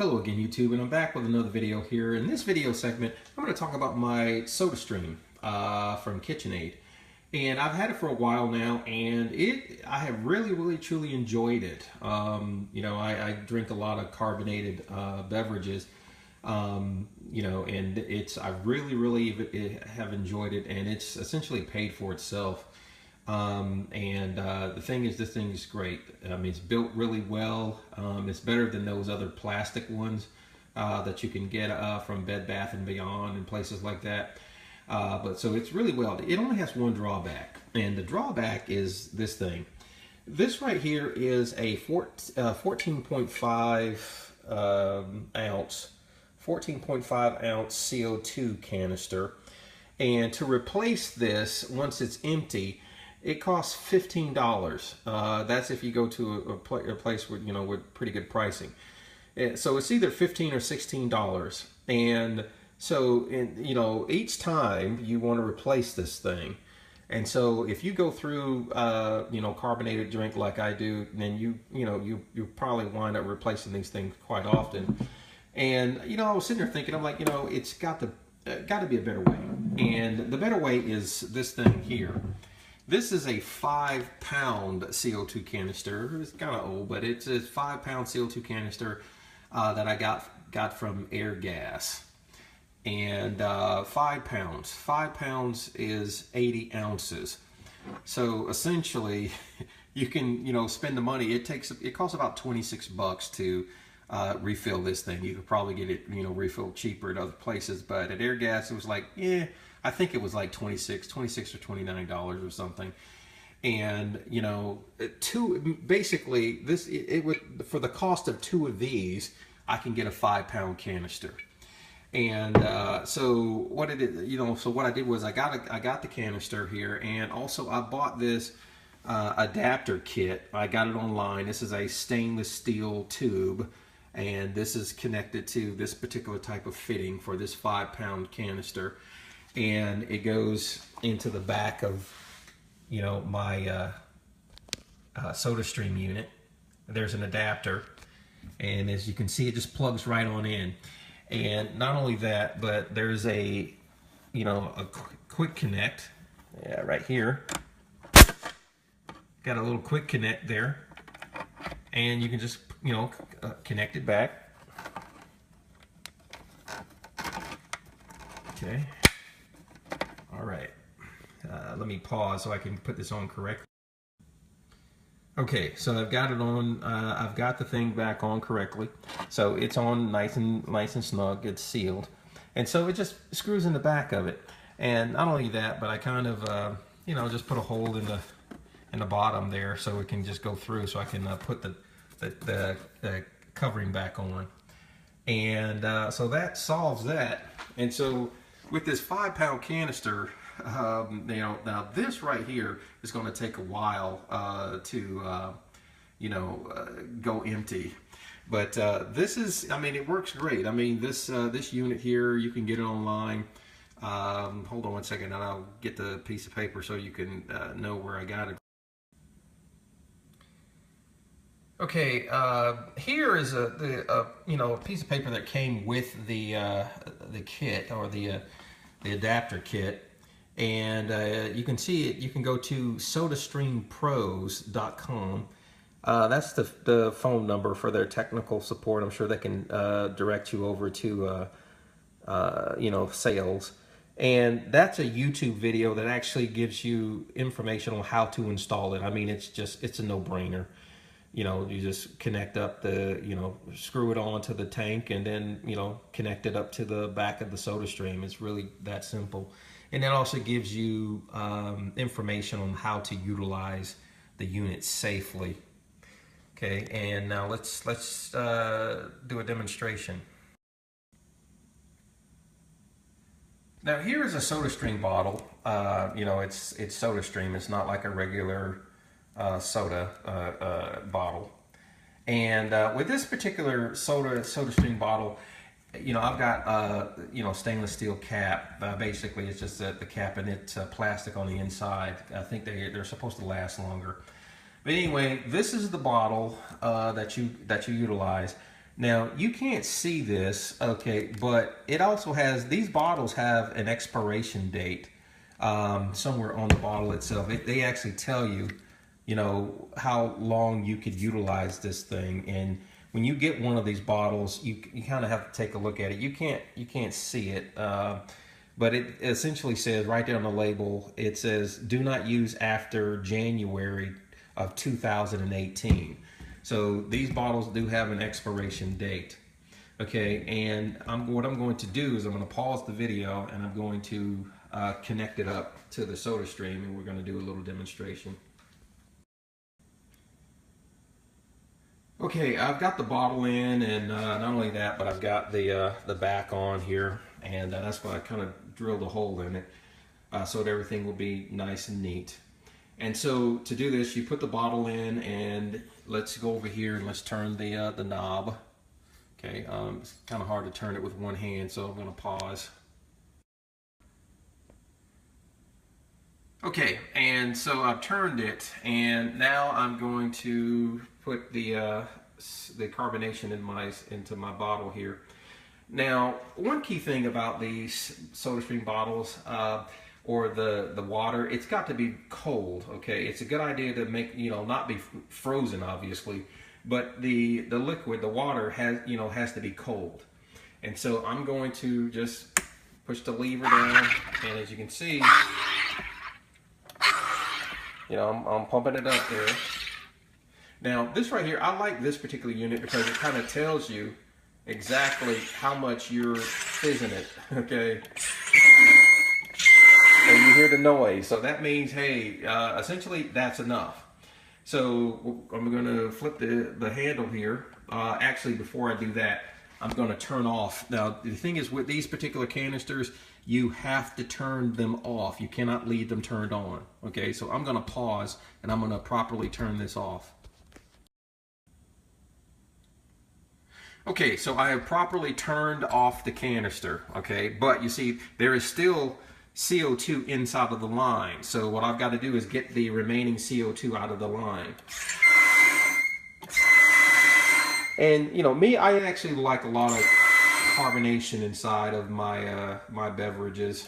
Hello again, YouTube, and I'm back with another video here. In this video segment, I'm going to talk about my Sodastream from KitchenAid. And I've had it for a while now, and I have really truly enjoyed it. I drink a lot of carbonated beverages, and I really have enjoyed it, and it's essentially paid for itself. The thing is, this thing is great. It's built really well. It's better than those other plastic ones that you can get from Bed Bath & Beyond and places like that. So it's really well. It only has one drawback, and the drawback is this thing. This right here is a 14.5 ounce CO2 canister, and to replace this once it's empty, it costs $15. That's if you go to a place with with pretty good pricing. So it's either $15 or $16, and so each time you want to replace this thing. And so if you go through carbonated drink like I do, then you probably wind up replacing these things quite often. And I was sitting there thinking, I'm like, it's got to be a better way. And the better way is this thing here. This is a 5-pound CO2 canister. It's kind of old, but it's a 5-pound CO2 canister that I got from Air Gas. And 5 pounds. 5 pounds is 80 ounces. So essentially, you can spend the money. It costs about $26 to refill this thing. You could probably get it refilled cheaper at other places, but at Air Gas it was like, I think it was like $26 or $29 or something. And basically it would, for the cost of 2 of these, I can get a 5-pound canister. And so what I did was I got the canister here, and also I bought this adapter kit. I got it online. This is a stainless steel tube, and this is connected to this particular type of fitting for this 5-pound canister, and it goes into the back of my Sodastream unit. There's an adapter, and as you can see, it just plugs right on in. And not only that, but there's a quick connect, right here. Got a little quick connect there, and you can just connect it back. Okay. All right. Let me pause so I can put this on correctly. Okay, so I've got it on. I've got the thing back on correctly, so it's on nice and snug. It's sealed, and so it just screws in the back of it. And not only that, but I kind of just put a hole in the bottom there so it can just go through, so I can put the covering back on. And so that solves that. And so with this 5-pound canister, now this right here is going to take a while to go empty, but this is, it works great. This unit here, you can get it online. Hold on one second, and I'll get the piece of paper so you can know where I got it. Okay, here is a piece of paper that came with the kit, or the adapter kit. And you can see it. You can go to sodastreampros.com. That's the phone number for their technical support. I'm sure they can direct you over to sales. And that's a YouTube video that actually gives you information on how to install it. It's a no-brainer. You just connect up screw it onto the tank, and then connect it up to the back of the Sodastream. It's really that simple. And that also gives you information on how to utilize the unit safely. Okay, and now let's do a demonstration. Now here is a Sodastream bottle. It's Sodastream. It's not like a regular soda bottle. And with this particular Sodastream bottle, I've got stainless steel cap. Basically, it's just the cap, and it's plastic on the inside. I think they're supposed to last longer. But anyway, this is the bottle that you utilize. Now you can't see this, okay, but it also has, these bottles have an expiration date somewhere on the bottle itself. They actually tell you, you know, how long you could utilize this thing. And when you get one of these bottles, you kind of have to take a look at it. You can't see it, but it essentially says right there on the label, it says do not use after January of 2018. So these bottles do have an expiration date. Okay, and what I'm going to do is I'm going to pause the video and I'm going to connect it up to the Sodastream, and we're going to do a little demonstration. Okay, I've got the bottle in, and not only that, but I've got the back on here, and that's why I kind of drilled a hole in it so that everything will be nice and neat. And so to do this, you put the bottle in, and let's go over here and let's turn the knob. Okay, it's kind of hard to turn it with one hand, so I'm going to pause. Okay, and so I've turned it, and now I'm going to put the carbonation into my bottle here. Now, one key thing about these Sodastream bottles, or the water, it's got to be cold. Okay, it's a good idea to make, you know, not be frozen, obviously, but the liquid, the water has to be cold. And so I'm going to just push the lever down, and as you can see, you know, I'm pumping it up there. Now, this right here, I like this particular unit because it kind of tells you exactly how much you're fizzing it, okay? And you hear the noise, so that means, hey, essentially that's enough. So I'm going to flip the handle here. Actually, before I do that, I'm going to turn off. Now, the thing is, with these particular canisters, you have to turn them off. You cannot leave them turned on. Okay, so I'm going to pause, and I'm going to properly turn this off. Okay, so I have properly turned off the canister, okay, but you see, there is still CO2 inside of the line. So what I've got to do is get the remaining CO2 out of the line. And, you know, me, I actually like a lot of carbonation inside of my my beverages.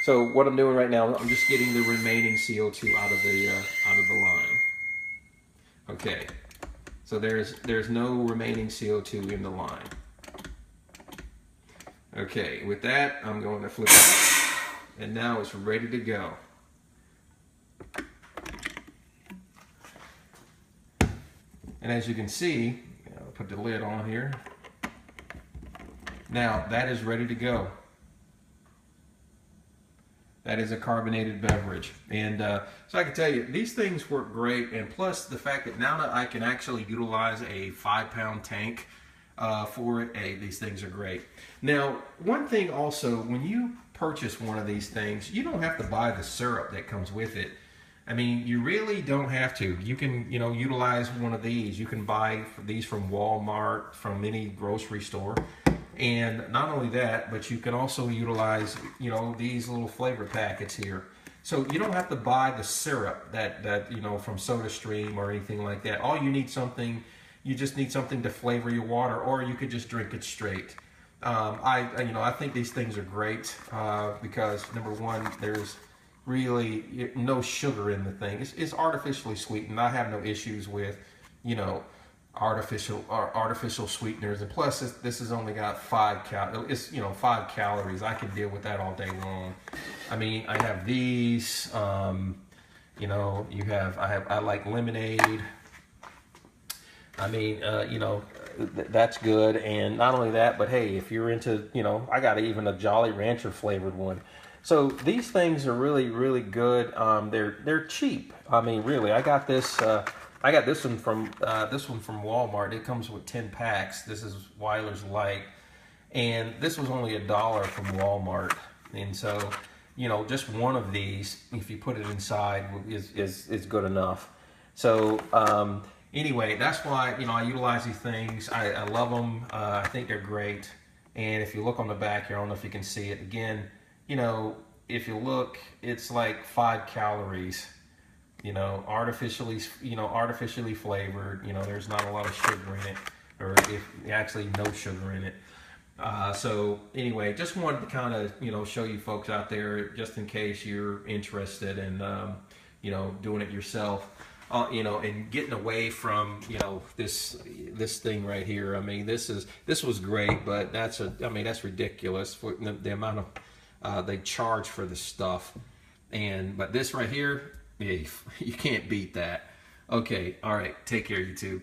So what I'm doing right now, I'm just getting the remaining CO2 out of the line. Okay, so there's no remaining CO2 in the line. Okay, with that, I'm going to flip it, and now it's ready to go. And as you can see, I'll put the lid on here. Now, that is ready to go. That is a carbonated beverage. And so I can tell you, these things work great. And plus the fact that now that I can actually utilize a 5-pound tank for it, these things are great. Now, one thing also, when you purchase one of these things, you don't have to buy the syrup that comes with it. I mean, you really don't have to. You can, you know, utilize one of these. You can buy these from Walmart, from any grocery store. And not only that, but you can also utilize, you know, these little flavor packets here. So you don't have to buy the syrup that you know, from Sodastream or anything like that. All you need you just need something to flavor your water, or you could just drink it straight. I think these things are great because number one, there's really no sugar in the thing. It's artificially sweetened. I have no issues with, you know, artificial sweeteners, and plus this has only got 5 calories. I can deal with that all day long. I mean, I have these. You know, I like lemonade. I mean, you know, that's good. And not only that, but hey, if you're into, you know, I got even a Jolly Rancher flavored one. So these things are really, really good. They're cheap. I mean, really, I got this one from Walmart. It comes with 10 packs. This is Weiler's Light, and this was only $1 from Walmart. And so, you know, just one of these, if you put it inside, is good enough. So anyway, that's why, you know, I utilize these things. I love them. I think they're great. And if you look on the back here, I don't know if you can see it again. You know, if you look, it's like 5 calories. you know, artificially flavored. You know, there's not a lot of sugar in it, or if actually no sugar in it. So anyway, just wanted to kind of, you know, show you folks out there, just in case you're interested in, you know, doing it yourself, you know, and getting away from, you know, this thing right here. I mean, this was great, but that's ridiculous for the amount of they charge for the stuff. But this right here, yeah, you can't beat that. Okay, all right, take care, YouTube.